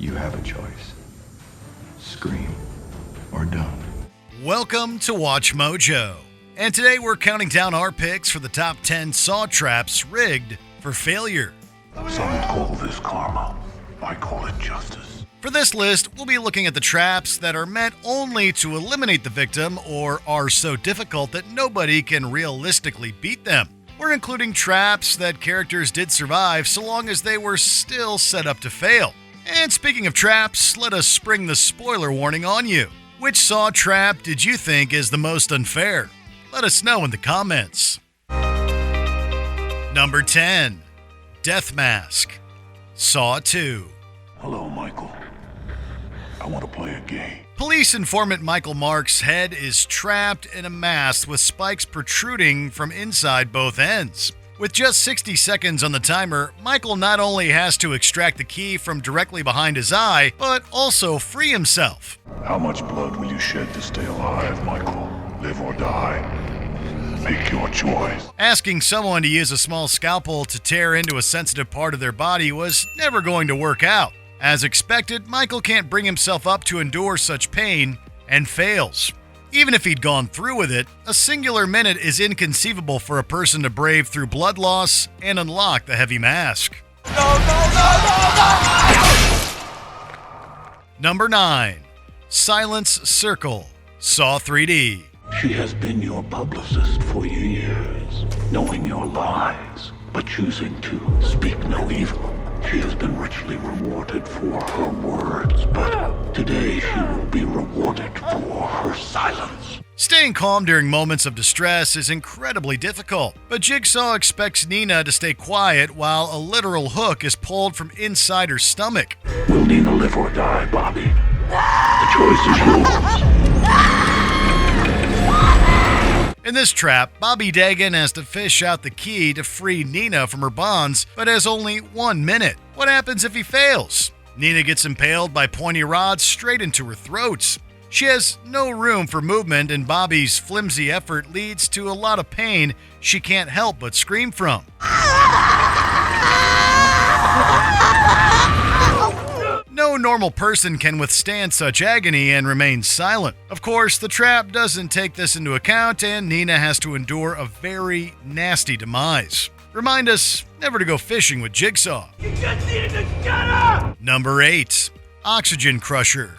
You have a choice. Scream or don't. Welcome to Watch Mojo. And today we're counting down our picks for the top 10 saw traps rigged for failure. Some call this karma. I call it justice. For this list, we'll be looking at the traps that are meant only to eliminate the victim or are so difficult that nobody can realistically beat them. We're including traps that characters did survive so long as they were still set up to fail. And speaking of traps, let us spring the spoiler warning on you. Which saw trap did you think is the most unfair? Let us know in the comments. Number 10. Death Mask. Saw 2. Hello, Michael. I want to play a game. Police informant Michael Mark's head is trapped in a mask with spikes protruding from inside both ends. With just 60 seconds on the timer, Michael not only has to extract the key from directly behind his eye, but also free himself. How much blood will you shed to stay alive, Michael? Live or die? Make your choice. Asking someone to use a small scalpel to tear into a sensitive part of their body was never going to work out. As expected, Michael can't bring himself up to endure such pain and fails. Even if he'd gone through with it, a singular minute is inconceivable for a person to brave through blood loss and unlock the heavy mask. No! Number 9. Silence Circle. Saw 3D. She has been your publicist for years, knowing your lies, but choosing to speak no evil. She has been richly rewarded for her words, but today she will be rewarded for her silence. Staying calm during moments of distress is incredibly difficult, but Jigsaw expects Nina to stay quiet while a literal hook is pulled from inside her stomach. Will Nina live or die, Bobby? The choice is yours. In this trap, Bobby Dagan has to fish out the key to free Nina from her bonds, but has only 1 minute. What happens if he fails? Nina gets impaled by pointy rods straight into her throat. She has no room for movement, and Bobby's flimsy effort leads to a lot of pain she can't help but scream from. No normal person can withstand such agony and remain silent. Of course, the trap doesn't take this into account, and Nina has to endure a very nasty demise. Remind us never to go fishing with Jigsaw. You just needed to shut up! Number 8. Oxygen Crusher.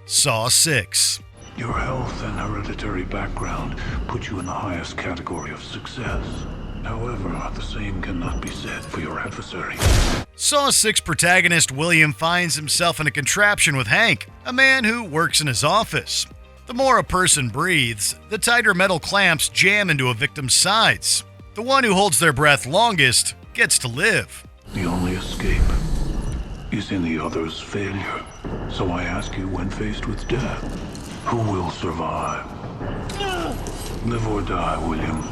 Saw 6. Your health and hereditary background put you in the highest category of success. However, the same cannot be said for your adversary. Saw 6 protagonist William finds himself in a contraption with Hank, a man who works in his office. The more a person breathes, the tighter metal clamps jam into a victim's sides. The one who holds their breath longest gets to live. The only escape is in the other's failure. So I ask you, when faced with death, who will survive? Live or die, William.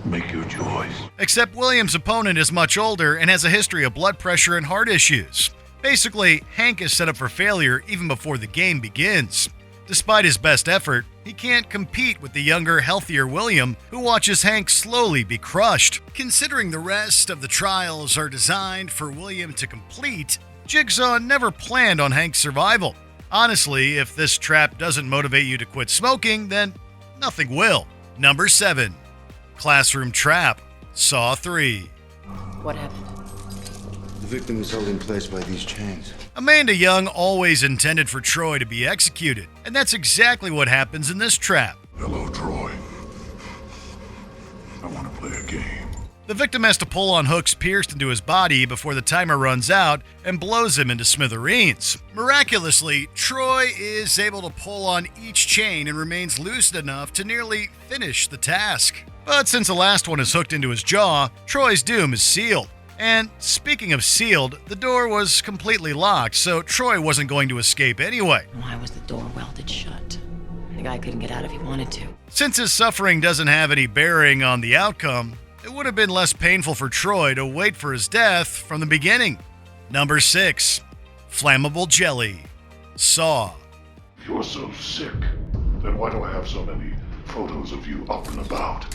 Make your choice. Except William's opponent is much older and has a history of blood pressure and heart issues. Basically, Hank is set up for failure even before the game begins. Despite his best effort, he can't compete with the younger, healthier William, who watches Hank slowly be crushed. Considering the rest of the trials are designed for William to complete, Jigsaw never planned on Hank's survival. Honestly, if this trap doesn't motivate you to quit smoking, then nothing will. Number 7. Classroom Trap. Saw 3. What happened? The victim is held in place by these chains. Amanda Young always intended for Troy to be executed, and that's exactly what happens in this trap. Hello, Troy. I want to play a game. The victim has to pull on hooks pierced into his body before the timer runs out and blows him into smithereens. Miraculously, Troy is able to pull on each chain and remains lucid enough to nearly finish the task. But since the last one is hooked into his jaw, Troy's doom is sealed. And speaking of sealed, the door was completely locked, so Troy wasn't going to escape anyway. Why was the door welded shut? The guy couldn't get out if he wanted to. Since his suffering doesn't have any bearing on the outcome, it would have been less painful for Troy to wait for his death from the beginning. Number 6. Flammable Jelly. Saw. If you're so sick, then why do I have so many photos of you up and about?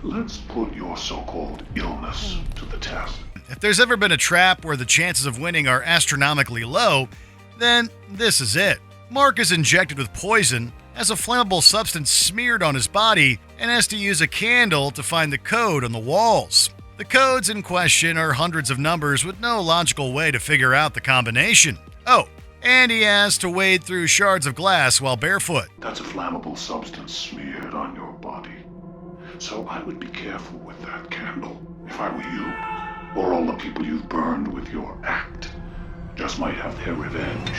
Let's put your so-called illness to the test. If there's ever been a trap where the chances of winning are astronomically low, then this is it. Mark is injected with poison, has a flammable substance smeared on his body, and has to use a candle to find the code on the walls. The codes in question are hundreds of numbers with no logical way to figure out the combination. Oh, and he has to wade through shards of glass while barefoot. That's a flammable substance smeared on your body. So I would be careful with that candle, if I were you, or all the people you've burned with your act. Just might have their revenge.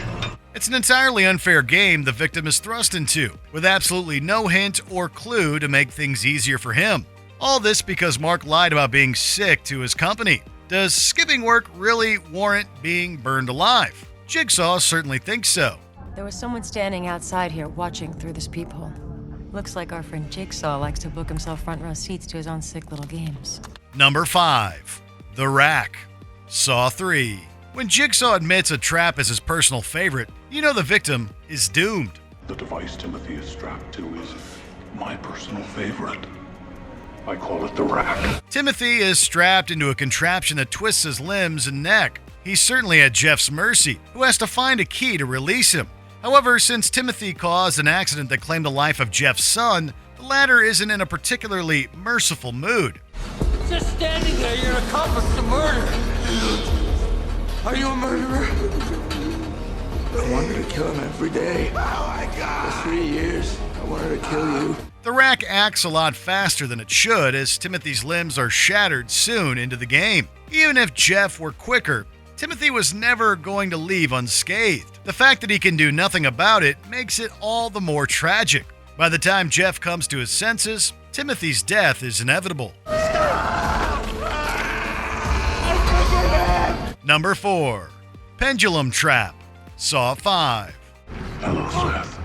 It's an entirely unfair game the victim is thrust into, with absolutely no hint or clue to make things easier for him. All this because Mark lied about being sick to his company. Does skipping work really warrant being burned alive? Jigsaw certainly thinks so. There was someone standing outside here watching through this peephole. Looks like our friend Jigsaw likes to book himself front row seats to his own sick little games. Number 5. The Rack. Saw 3. When Jigsaw admits a trap is his personal favorite, you know the victim is doomed. The device Timothy is strapped to is my personal favorite. I call it the rack. Timothy is strapped into a contraption that twists his limbs and neck. He's certainly at Jeff's mercy, who has to find a key to release him. However, since Timothy caused an accident that claimed the life of Jeff's son, the latter isn't in a particularly merciful mood. Just standing there, you're an accomplice to murder. Are you a murderer? I wanted to kill him every day. Oh my God! For 3 years, I wanted to kill you. The rack acts a lot faster than it should, as Timothy's limbs are shattered soon into the game. Even if Jeff were quicker, Timothy was never going to leave unscathed. The fact that he can do nothing about it makes it all the more tragic. By the time Jeff comes to his senses, Timothy's death is inevitable. Number 4. Pendulum Trap. Saw 5. Hello, Seth.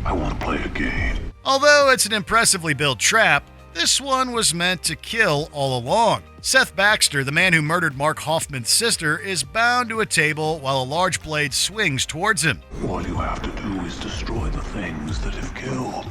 I want to play a game. Although it's an impressively built trap, this one was meant to kill all along. Seth Baxter, the man who murdered Mark Hoffman's sister, is bound to a table while a large blade swings towards him. All you have to do is destroy the things that have killed.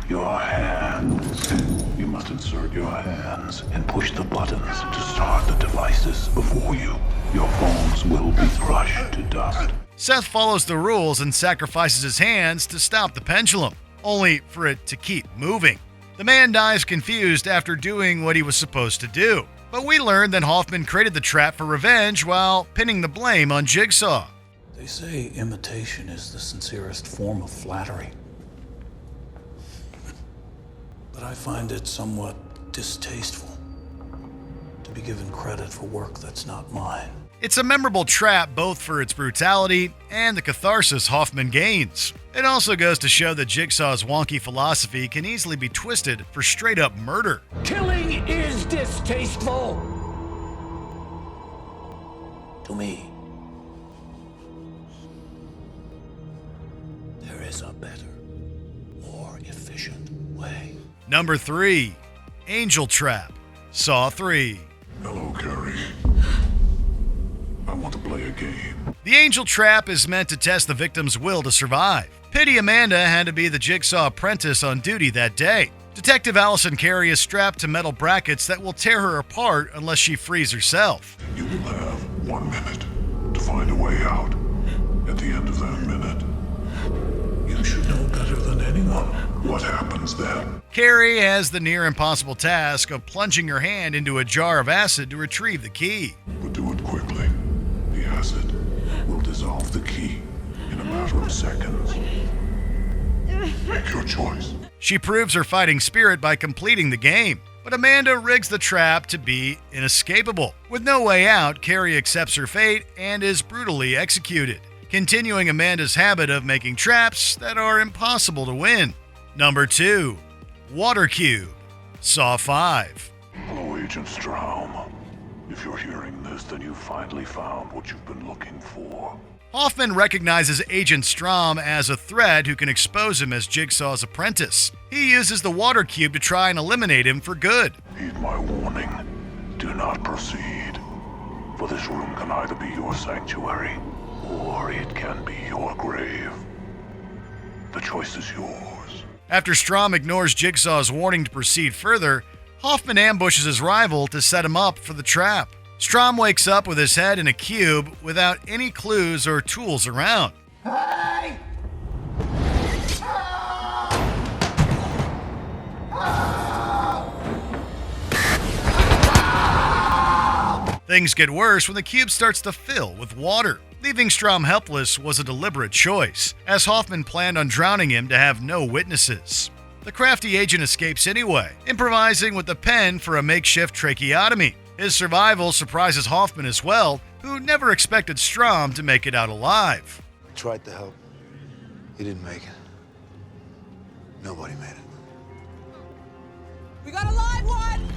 Your hands. You must insert your hands and push the buttons to start the devices before you. Your bones will be crushed to dust. Seth follows the rules and sacrifices his hands to stop the pendulum, only for it to keep moving. The man dies confused after doing what he was supposed to do. But we learn that Hoffman created the trap for revenge while pinning the blame on Jigsaw. They say imitation is the sincerest form of flattery. But I find it somewhat distasteful to be given credit for work that's not mine. It's a memorable trap both for its brutality and the catharsis Hoffman gains. It also goes to show that Jigsaw's wonky philosophy can easily be twisted for straight-up murder. Killing is distasteful. To me, there is a better, more efficient way. Number 3. Angel Trap. Saw 3. Hello, Carrie. I want to play a game. The Angel Trap is meant to test the victim's will to survive. Pity Amanda had to be the Jigsaw apprentice on duty that day. Detective Allison Carey is strapped to metal brackets that will tear her apart unless she frees herself. You will have 1 minute to find a way out. At the end of that minute, you should know better than anyone what happens then. Carey has the near impossible task of plunging her hand into a jar of acid to retrieve the key. But do it quickly. The acid will dissolve the key in a matter of seconds. Make your choice. She proves her fighting spirit by completing the game, but Amanda rigs the trap to be inescapable. With no way out, Carey accepts her fate and is brutally executed, continuing Amanda's habit of making traps that are impossible to win. Number 2. Water Cube. Saw 5. Hello, Agent Straum. If you're hearing this, then you've finally found what you've been looking for. Hoffman recognizes Agent Strom as a threat who can expose him as Jigsaw's apprentice. He uses the water cube to try and eliminate him for good. Heed my warning. Do not proceed. For this room can either be your sanctuary, or it can be your grave. The choice is yours. After Strom ignores Jigsaw's warning to proceed further, Hoffman ambushes his rival to set him up for the trap. Strom wakes up with his head in a cube without any clues or tools around. Things get worse when the cube starts to fill with water. Leaving Strom helpless was a deliberate choice, as Hoffman planned on drowning him to have no witnesses. The crafty agent escapes anyway, improvising with the pen for a makeshift tracheotomy. His survival surprises Hoffman as well, who never expected Strom to make it out alive. I tried to help. He didn't make it. Nobody made it. We got a live one!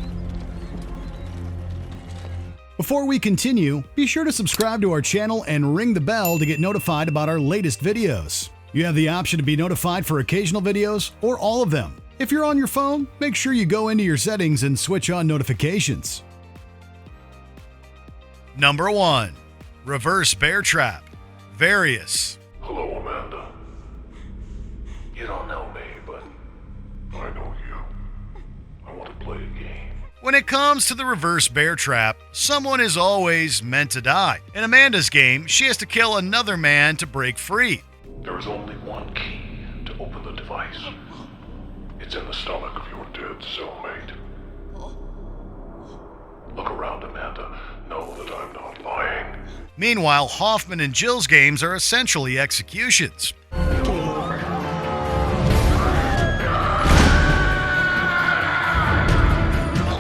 Before we continue, be sure to subscribe to our channel and ring the bell to get notified about our latest videos. You have the option to be notified for occasional videos or all of them. If you're on your phone, make sure you go into your settings and switch on notifications. Number 1. Reverse Bear Trap. Various. Hello, Amanda. You don't know me, but I know you. I want to play a game. When it comes to the reverse bear trap, someone is always meant to die. In Amanda's game, she has to kill another man to break free. There is only one key to open the device. It's in the stomach of your dead cellmate. Look around, Amanda. Know that I'm not lying. Meanwhile, Hoffman and Jill's games are essentially executions.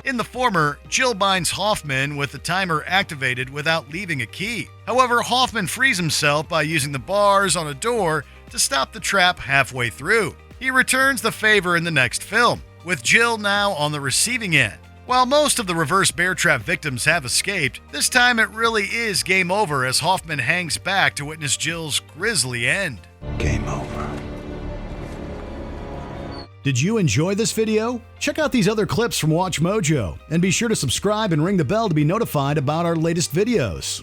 In the former, Jill binds Hoffman with the timer activated without leaving a key. However, Hoffman frees himself by using the bars on a door to stop the trap halfway through. He returns the favor in the next film, with Jill now on the receiving end. While most of the reverse bear trap victims have escaped, this time it really is game over as Hoffman hangs back to witness Jill's grisly end. Game over. Did you enjoy this video? Check out these other clips from WatchMojo, and be sure to subscribe and ring the bell to be notified about our latest videos.